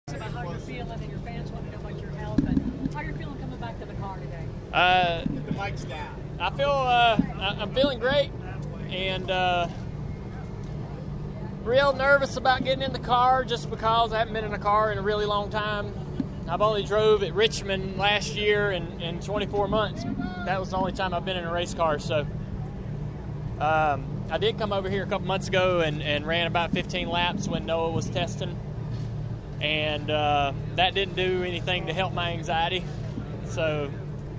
About how you're feeling, and your fans want to know about your health and how you're feeling coming back to the car today. Get the mics down. I'm feeling great, and real nervous about getting in the car just because I haven't been in a car in a really long time. I've only drove at Richmond last year in 24 months. That was the only time I've been in a race car. So I did come over here a couple months ago and ran about 15 laps when Noah was testing. And that didn't do anything to help my anxiety. So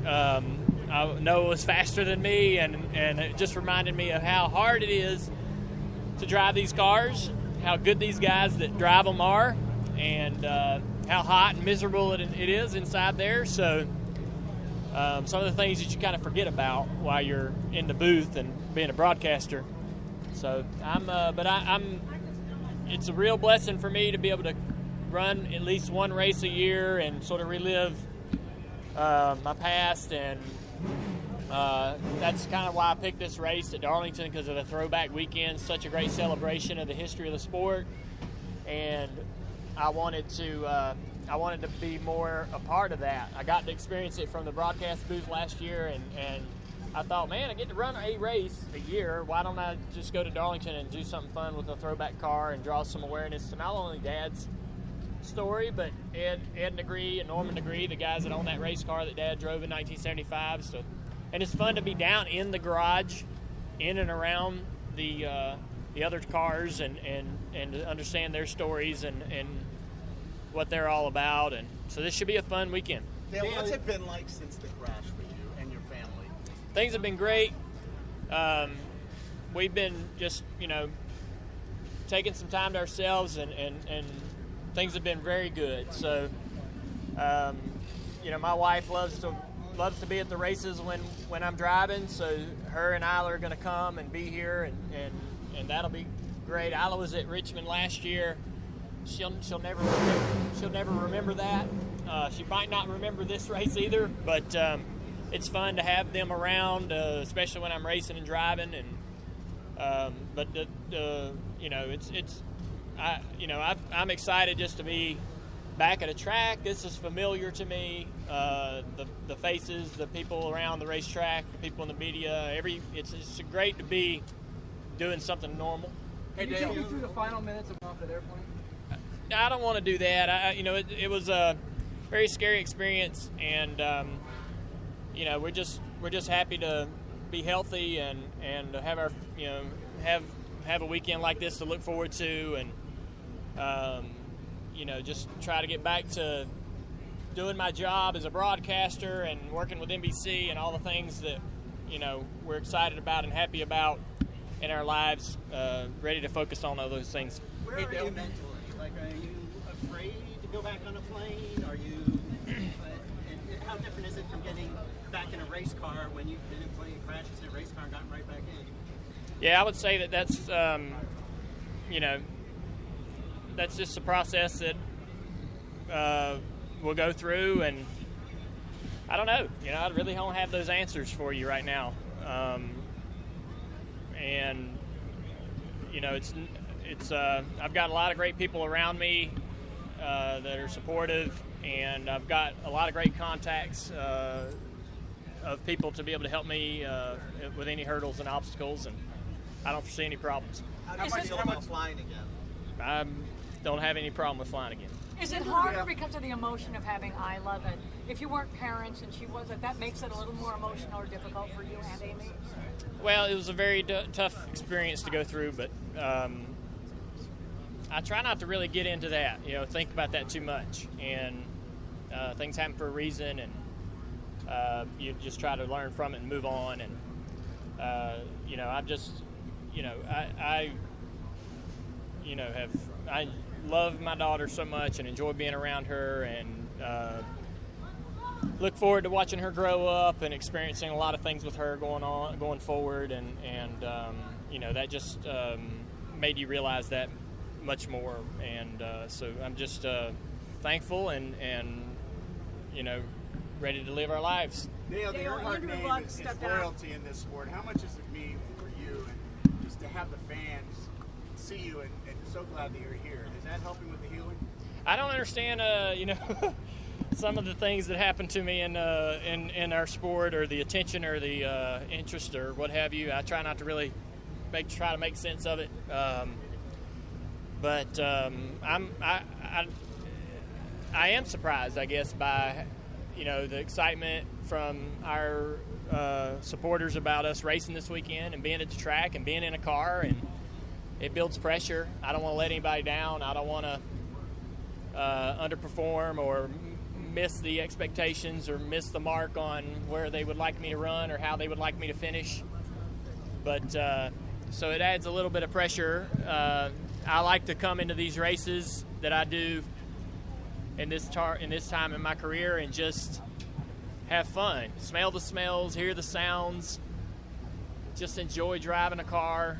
Noah was faster than me, and it just reminded me of how hard it is to drive these cars, how good these guys that drive them are, and how hot and miserable it is inside there. So some of the things that you kind of forget about while you're in the booth and being a broadcaster. So it's a real blessing for me to be able to run at least one race a year and sort of relive my past, and that's kind of why I picked this race at Darlington, because of the throwback weekend, such a great celebration of the history of the sport, and I wanted to be more a part of that. I got to experience it from the broadcast booth last year, and I thought, man, I get to run a race a year. Why don't I just go to Darlington and do something fun with a throwback car and draw some awareness to not only Dad's story, but Ed Negree and Norman Negree, the guys that own that race car that Dad drove in 1975. So, and it's fun to be down in the garage, in and around the other cars, and to understand their stories and what they're all about. And so this should be a fun weekend. Dale, what's it been like since the crash for you and your family? Things have been great. We've been just, taking some time to ourselves, and things have been very good. So, my wife loves to be at the races when I'm driving. So her and Isla are going to come and be here, and that'll be great. Isla was at Richmond last year. She'll never remember that. She might not remember this race either, but it's fun to have them around, especially when I'm racing and driving. And I'm excited just to be back at a track. This is familiar to me. The faces, the people around the racetrack, the people in the media. It's great to be doing something normal. Hey, Dale, take me through the final minutes of off that airplane. I don't want to do that. It was a very scary experience, and we're just happy to be healthy and have our have a weekend like this to look forward to, and just try to get back to doing my job as a broadcaster and working with NBC and all the things that we're excited about and happy about in our lives. Ready to focus on all those things. Where are you mentally? Like, are you afraid to go back on a plane? Are you? How different is it from getting back in a race car when you've been in plenty of crashes in a race car and gotten right back in? Yeah, I would say that's that's just a process that we'll go through, and I don't know. I really don't have those answers for you right now. I've got a lot of great people around me that are supportive, and I've got a lot of great contacts of people to be able to help me with any hurdles and obstacles, and I don't foresee any problems. How do you feel about flying again? I don't have any problem with flying again. Is it harder because of the emotion of having Isla, that if you weren't parents and she wasn't, that makes it a little more emotional or difficult for you and Amy? Well, it was a very tough experience to go through, but I try not to really get into that, think about that too much. And things happen for a reason, and you just try to learn from it and move on. And, I'm just, I love my daughter so much and enjoy being around her, and look forward to watching her grow up and experiencing a lot of things with her going forward, and that just made you realize that much more, and so I'm just thankful and ready to live our lives. Dale, the Earnhardt name is royalty in this sport. How much does it mean for you, and just to have the fans see you, and so glad that you're here? Is that helping with the healing? I don't understand, some of the things that happen to me in our sport, or the attention or the interest or what have you. I try not to really try to make sense of it. But I am surprised, I guess, by the excitement from our supporters about us racing this weekend and being at the track and being in a car, and it builds pressure. I don't want to let anybody down. I don't want to underperform or miss the expectations or miss the mark on where they would like me to run or how they would like me to finish. But so it adds a little bit of pressure. I like to come into these races that I do in this time in my career and just have fun, smell the smells, hear the sounds, just enjoy driving a car,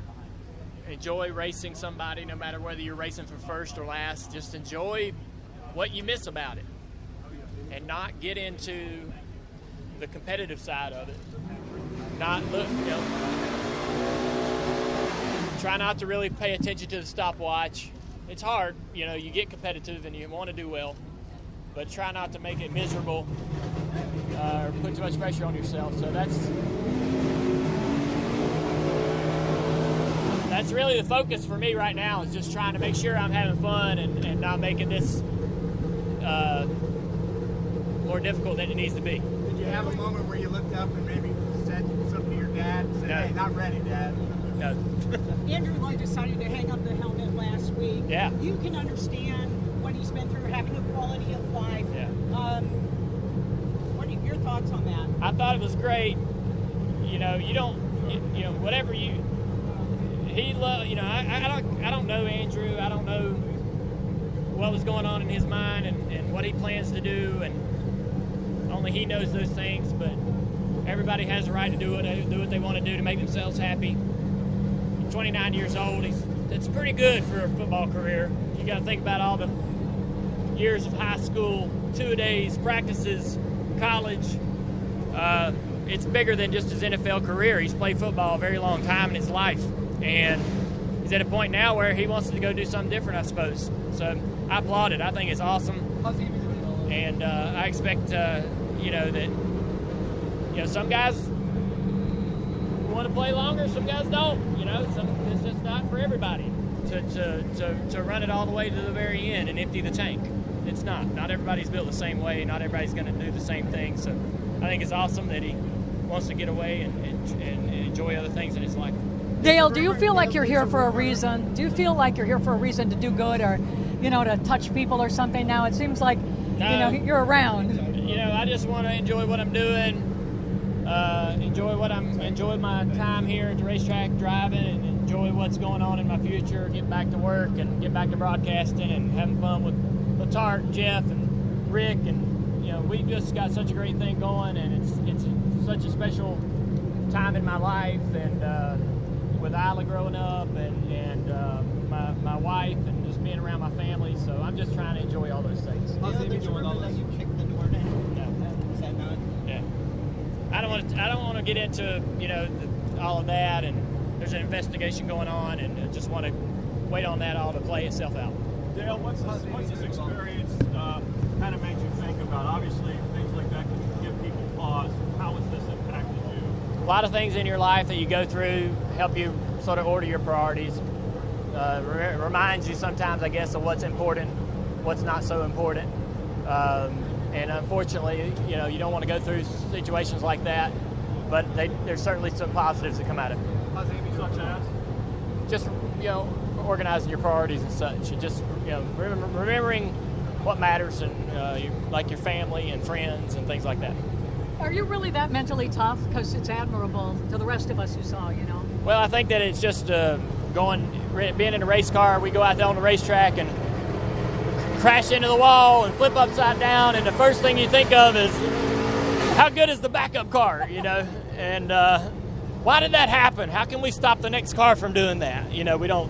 enjoy racing somebody, no matter whether you're racing for first or last. Just enjoy what you miss about it and not get into the competitive side of it. Try not to really pay attention to the stopwatch. It's hard, you get competitive and you want to do well, but try not to make it miserable or put too much pressure on yourself. So that's really the focus for me right now, is just trying to make sure I'm having fun and not making this more difficult than it needs to be. Did you have a moment where you looked up and maybe said something to your dad and said, No. "Hey, not ready, Dad"? No. Andrew Lloyd decided to hang up the helmet last week. Yeah. You can understand what he's been through, having a quality of life. Yeah. What are your thoughts on that? I thought it was great. Whatever I don't know Andrew. I don't know what was going on in his mind and what he plans to do, and only he knows those things. But everybody has a right to do what they want to do to make themselves happy. He's 29 years old. It's pretty good for a football career. You got to think about all the years of high school, 2-a-days, practices, college. It's bigger than just his NFL career. He's played football a very long time in his life, and he's at a point now where he wants to go do something different, I suppose. So I applaud it. I think it's awesome, and I expect that some guys want to play longer, some guys don't. It's just not for everybody to run it all the way to the very end and empty the tank. It's not. Not everybody's built the same way. Not everybody's going to do the same thing. So I think it's awesome that he wants to get away and enjoy other things in his life. Dale, do you feel like you're here for a reason? Do you feel like you're here for a reason to do good, or to touch people or something? Now it seems like you're around. I just want to enjoy what I'm doing. Enjoy my time here at the racetrack driving, and enjoy what's going on in my future. Get back to work and get back to broadcasting and having fun with Tart and Jeff and Rick, and we've just got such a great thing going, and it's such a special time in my life, and with Isla growing up and my wife, and just being around my family. So I'm just trying to enjoy all those things. Did you remember that you kicked the door down? No. Is that not? Yeah. I don't want to get into all of that, and there's an investigation going on, and I just want to wait on that all to play itself out. Dale, what's this experience kind of made you think about? Obviously, things like that can give people pause. How has this impacted you? A lot of things in your life that you go through help you sort of order your priorities. Reminds you sometimes, I guess, of what's important, what's not so important. And unfortunately, you don't want to go through situations like that, but there's certainly some positives that come out of it. Such as? Just, organizing your priorities and such, and just, remembering what matters, and like your family and friends and things like that. Are you really that mentally tough? Because it's admirable to the rest of us who saw, Well, I think that it's just being in a race car. We go out there on the racetrack and crash into the wall and flip upside down, and the first thing you think of is, how good is the backup car, And why did that happen? How can we stop the next car from doing that? We don't,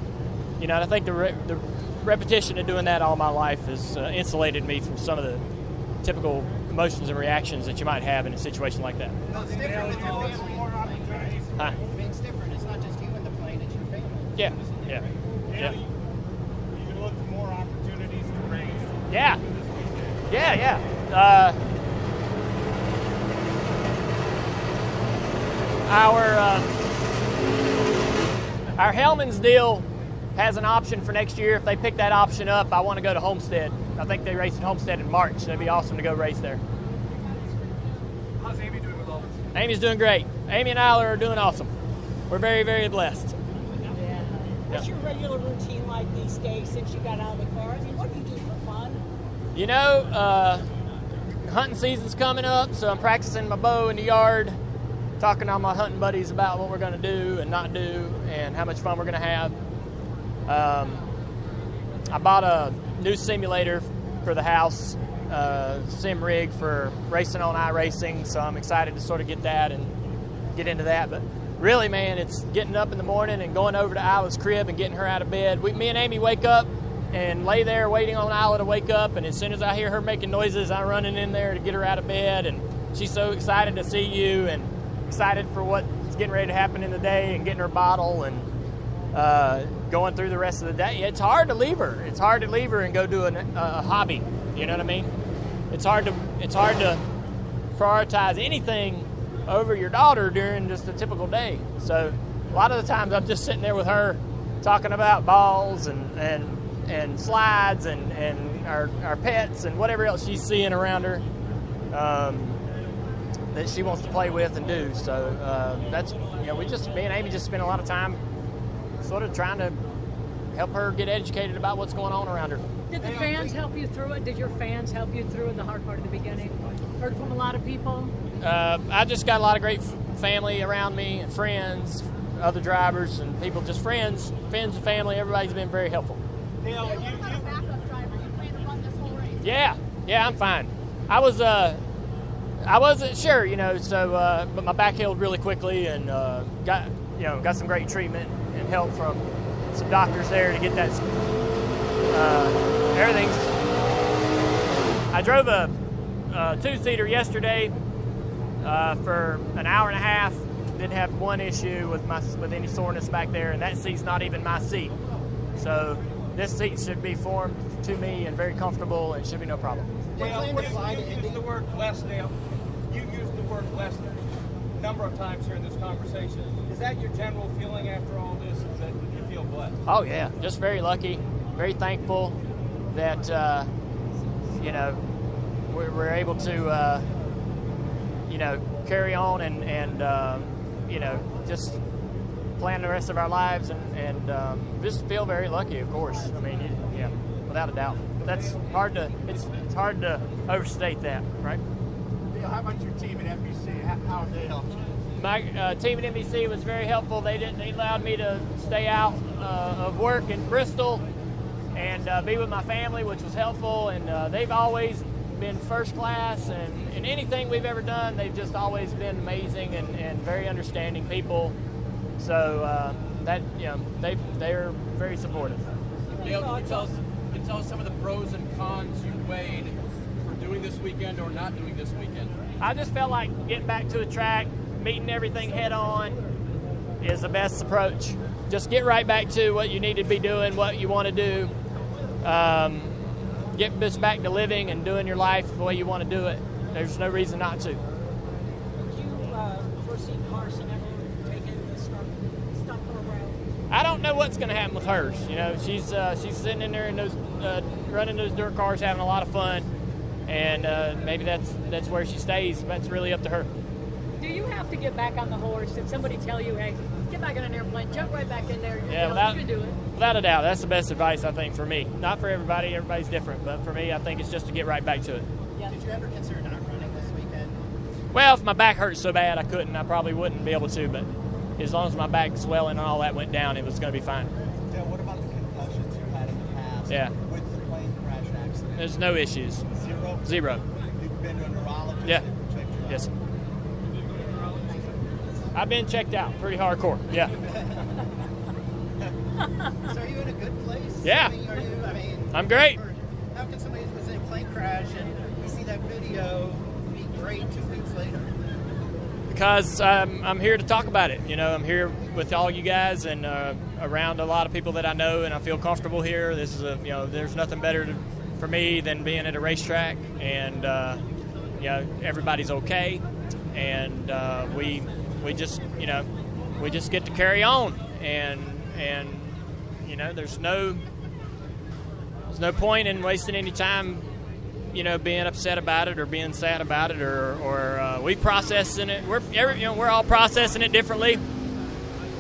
I think the repetition of doing that all my life has insulated me from some of the typical emotions and reactions that you might have in a situation like that. No, it's different with your family. More opportunities. Huh? It's different. It's not just you and the plane, it's your family. Yeah. You can look for more opportunities to race. Yeah. Yeah. Our Hellman's deal has an option for next year. If they pick that option up, I want to go to Homestead. I think they race at Homestead in March. It'd be awesome to go race there. How's Amy doing with all this? Amy's doing great. Amy and Isla are doing awesome. We're very, very blessed. What's your regular routine like these days since you got out of the car? I mean, what do you do for fun? You know, hunting season's coming up, so I'm practicing my bow in the yard, talking to all my hunting buddies about what we're going to do and not do and how much fun we're going to have. I bought a new simulator for the house, sim rig for racing on iRacing, so I'm excited to sort of get that and get into that. But really, man, it's getting up in the morning and going over to Isla's crib and getting her out of bed. Me and Amy wake up and lay there waiting on Isla to wake up, and as soon as I hear her making noises, I'm running in there to get her out of bed, and she's so excited to see you and excited for what's getting ready to happen in the day and getting her bottle and going through the rest of the day. It's hard to leave her. It's hard to leave her and go do a hobby. You know what I mean? It's hard to prioritize anything over your daughter during just a typical day. So a lot of the times I'm just sitting there with her talking about balls and slides and our pets and whatever else she's seeing around her that she wants to play with and do. So that's, me and Amy just spend a lot of time sort of trying to help her get educated about what's going on around her. Did the fans help you through it? Did your fans help you through in the hard part of the beginning? Heard from a lot of people? I just got a lot of great family around me and friends, other drivers and people, just friends and family. Everybody's been very helpful. Dale, what about a backup driver? You plan to run this whole race? Yeah, I'm fine. I wasn't sure, but my back healed really quickly and got some great treatment and help from some doctors there to get that. Everything's. I drove a two-seater yesterday for an hour and a half. Didn't have one issue with any soreness back there, and that seat's not even my seat. So this seat should be formed to me and very comfortable, and should be no problem. Dale, you used the word blessed, Dale. You used the word blessed a number of times here in this conversation. Is that your general feeling after all this? Is that you feel blessed? Oh, yeah. Just very lucky, very thankful that, we're able to, carry on and just plan the rest of our lives and just feel very lucky, of course. I mean, without a doubt. That's hard to, it's hard to overstate that, right? Dale, how about your team at NBC? How have they helped you? My team at NBC was very helpful. They allowed me to stay out of work in Bristol and be with my family, which was helpful. And they've always been first class, and anything we've ever done, they've just always been amazing and very understanding people. So they're very supportive. Dale, can you tell us some of the pros and cons you weighed for doing this weekend or not doing this weekend? I just felt like getting back to the track, meeting everything head on is the best approach. Just get right back to what you need to be doing, what you want to do. Get this back to living and doing your life the way you want to do it. There's no reason not to. Did you foresee Carson ever taking the stunt around? I don't know what's going to happen with hers. She's sitting in there in those running those dirt cars, having a lot of fun, and maybe that's where she stays. That's really up to her. Do you have to get back on the horse? Did somebody tell you, hey, get back on an airplane, jump right back in there? You can do it. Without a doubt, that's the best advice, I think, for me. Not for everybody. Everybody's different. But for me, I think it's just to get right back to it. Yeah. Did you ever consider not running this weekend? Well, if my back hurts so bad I couldn't, I probably wouldn't be able to. But as long as my back swelling and all that went down, it was going to be fine. Dale, what about the concussions you had in the past? Yeah. With the plane crash accident? There's no issues. Zero. You've been to a neurologist? Yeah. And checked you out? Yes. I've been checked out pretty hardcore. Yeah. So are you in a good place? Yeah. I'm great. How can somebody who's in a plane crash and you see that video be great 2 weeks later? Because I'm here to talk about it. I'm here with all you guys and around a lot of people that I know, and I feel comfortable here. This is there's nothing better for me than being at a racetrack, and everybody's okay, and we just get to carry on, and there's no point in wasting any time, being upset about it or being sad about it, or we processing it. We're all processing it differently,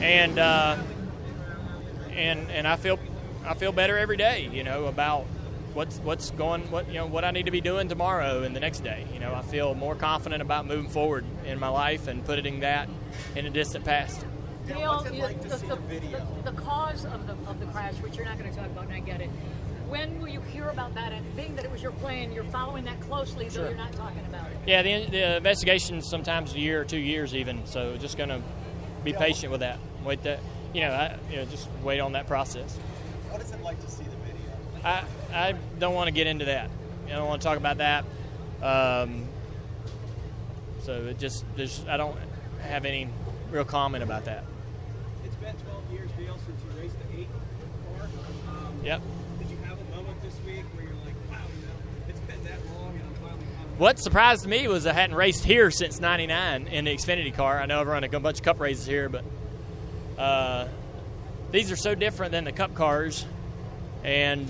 and I feel better every day, about what I need to be doing tomorrow and the next day. I feel more confident about moving forward in my life and putting that in the distant past. Dale, What's it like to see the video? The cause of the crash, which you're not going to talk about, and I get it. When will you hear about that? And being that it was your plane, you're following that closely, though you're not talking about it. Yeah, the investigation is sometimes a year or 2 years even. So just going to be patient with that. Wait just wait on that process. What is it like to see the video? I don't want to get into that. I don't want to talk about that. So I don't have any real comment about that. It's been 12 years, Dale, since you raced the 8 car. Yep. Did you have a moment this week where you're like, wow, it's been that long and I'm finally What surprised me was I hadn't raced here since '99 in the Xfinity car. I know I've run a bunch of Cup races here, but these are so different than the Cup cars. And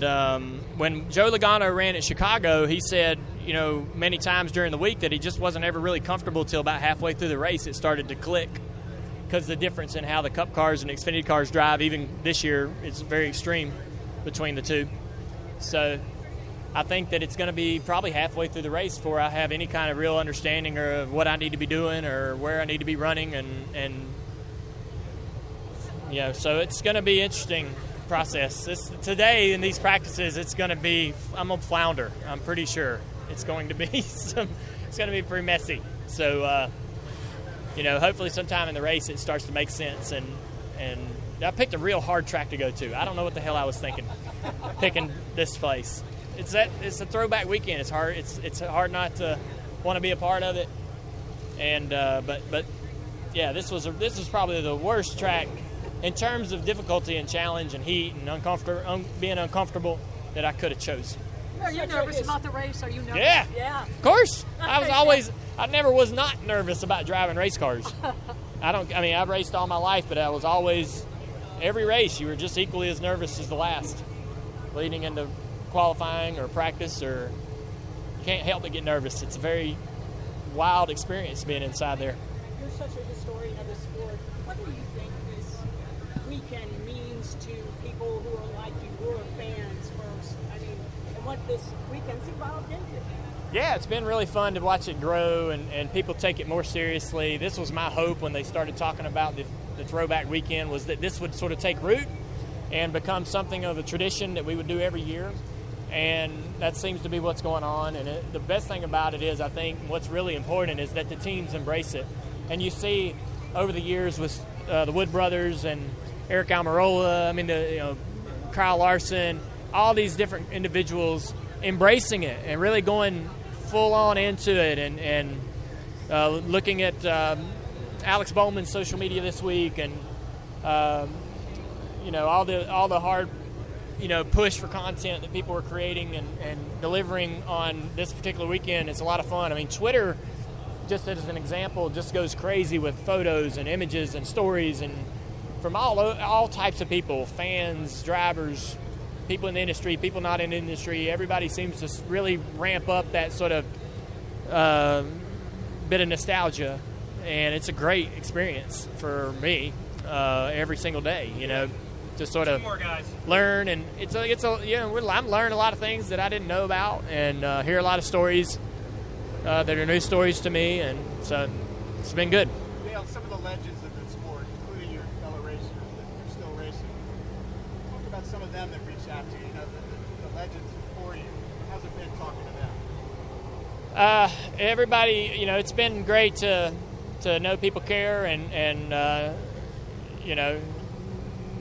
when Joe Logano ran at Chicago, he said, many times during the week that he just wasn't ever really comfortable till about halfway through the race. It started to click because the difference in how the Cup cars and Xfinity cars drive, even this year, it's very extreme between the two. So I think that it's going to be probably halfway through the race before I have any kind of real understanding of what I need to be doing or where I need to be running. And so it's going to be interesting process. Today in these practices, I'm going to flounder. I'm pretty sure it's going to be it's going to be pretty messy. So, hopefully sometime in the race it starts to make sense. And I picked a real hard track to go to. I don't know what the hell I was thinking picking this place. It's a throwback weekend. It's hard. It's hard not to want to be a part of it. And but yeah, this was probably the worst track in terms of difficulty and challenge and heat and being uncomfortable that I could have chosen. Are you nervous about the race? Are you nervous? Yeah. Of course. I never was not nervous about driving race cars. I've raced all my life, but I was always, every race, you were just equally as nervous as the last. Leading into qualifying or practice, or you can't help but get nervous. It's a very wild experience being inside there. You're such a historian of the sport. What do you think this weekend means to people who are like you, who are fans first? And what this weekend's evolved into? Yeah, it's been really fun to watch it grow and people take it more seriously. This was my hope when they started talking about the throwback weekend, was that this would sort of take root and become something of a tradition that we would do every year. And that seems to be what's going on. And the best thing about it is, I think what's really important is that the teams embrace it. And you see over the years with the Wood brothers and Eric Almirola, Kyle Larson, all these different individuals embracing it and really going full on into it, and looking at Alex Bowman's social media this week, and all the hard push for content that people are creating and delivering on this particular weekend. It's a lot of fun. Twitter, just as an example, just goes crazy with photos and images and stories, and from all types of people, fans, drivers, people in the industry, people not in the industry. Everybody seems to really ramp up that sort of bit of nostalgia, and it's a great experience for me every single day. To sort of learn, and I'm learning a lot of things that I didn't know about, and hear a lot of stories that are new stories to me, and so it's been good. Dale, some of the legends of the sport, including your fellow racers that are still racing, talk about some of them that reached out to you, the legends before you. How's it been talking to them? Everybody, it's been great to know people care and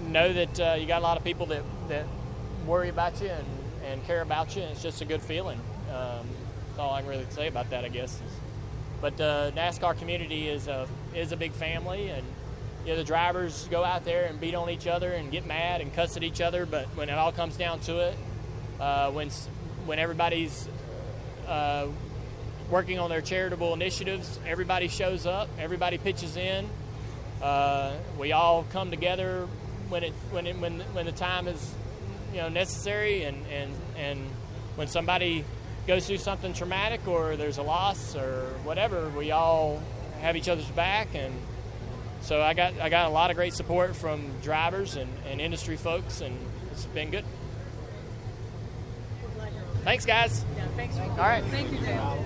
know that you got a lot of people that worry about you and care about you, and it's just a good feeling. That's all I can really say about that, I guess. But the NASCAR community is a big family, and the drivers go out there and beat on each other and get mad and cuss at each other, but when it all comes down to it, when when everybody's working on their charitable initiatives, everybody shows up, everybody pitches in. We all come together when the time is necessary, and when somebody goes through something traumatic or there's a loss or whatever, we all have each other's back. And so I got a lot of great support from drivers and industry folks, and it's been good. Thanks, guys. Yeah, thanks. All right. Thank you, Dale.